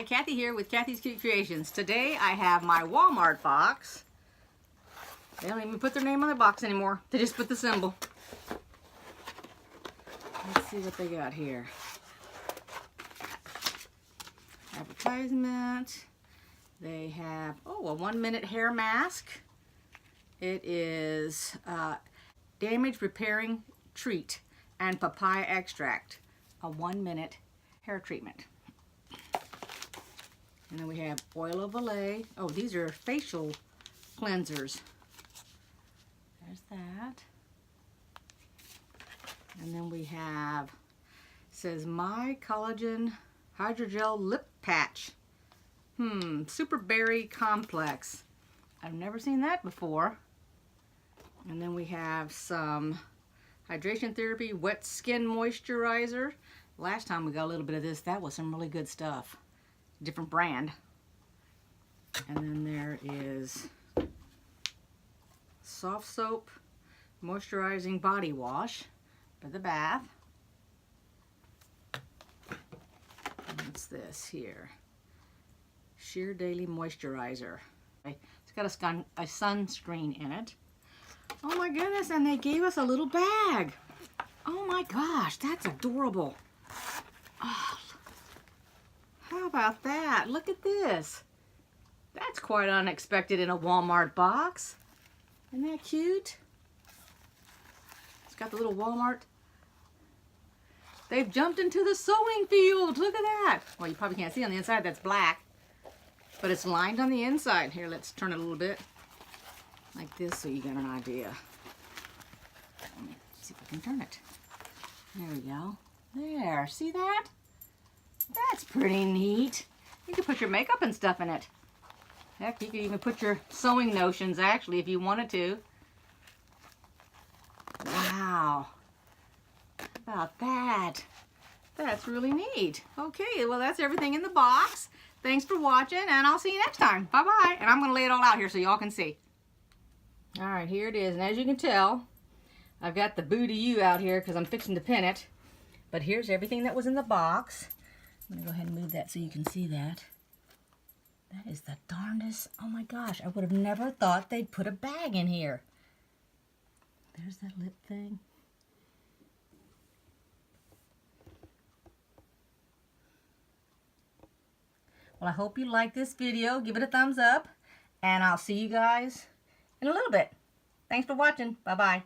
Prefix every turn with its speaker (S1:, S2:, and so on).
S1: Hi, Kathy here with Kathy's Cute Creations. Today I have my Wal Mart box. They don't even put their name on the box anymore. They just put the symbol. Let's see what they got here. Advertisement. They have, oh, a 1-minute hair mask. It is damage repairing treat and papaya extract. A 1-minute hair treatment. And then we have oil of Olay. Oh, these are facial cleansers. There's that. And then we have, says My Collagen Hydrogel Lip Patch. Super Berry Complex. I've never seen that before. And then we have some Hydration Therapy Wet Skin Moisturizer. Last time we got a little bit of this. That was some really good stuff. Different brand. And then there is Soft Soap Moisturizing Body Wash for the bath. And what's this here? Sheer Daily Moisturizer. It's got a sunscreen in it. Oh my goodness, and they gave us a little bag. Oh my gosh, that's adorable. Oh, how about that? Look at this. That's quite unexpected in a Walmart box. Isn't that cute? It's got the little Walmart. They've jumped into the sewing field. Look at that. Well, you probably can't see on the inside. That's black. But it's lined on the inside. Here, let's turn it a little bit. Like this so you get an idea. Let me see if I can turn it. There we go. There. See that? That's pretty neat. You can put your makeup and stuff in it. Heck, you could even put your sewing notions, actually, if you wanted to. Wow. How about that? That's really neat. Okay, well, that's everything in the box. Thanks for watching, and I'll see you next time. Bye-bye. And I'm going to lay it all out here so y'all can see. All right, here it is. And as you can tell, I've got the Boo to You out here because I'm fixing to pin it. But here's everything that was in the box. I'm going to go ahead and move that so you can see that. That is the darndest. Oh my gosh, I would have never thought they'd put a bag in here. There's that lip thing. Well, I hope you like this video. Give it a thumbs up. And I'll see you guys in a little bit. Thanks for watching. Bye-bye.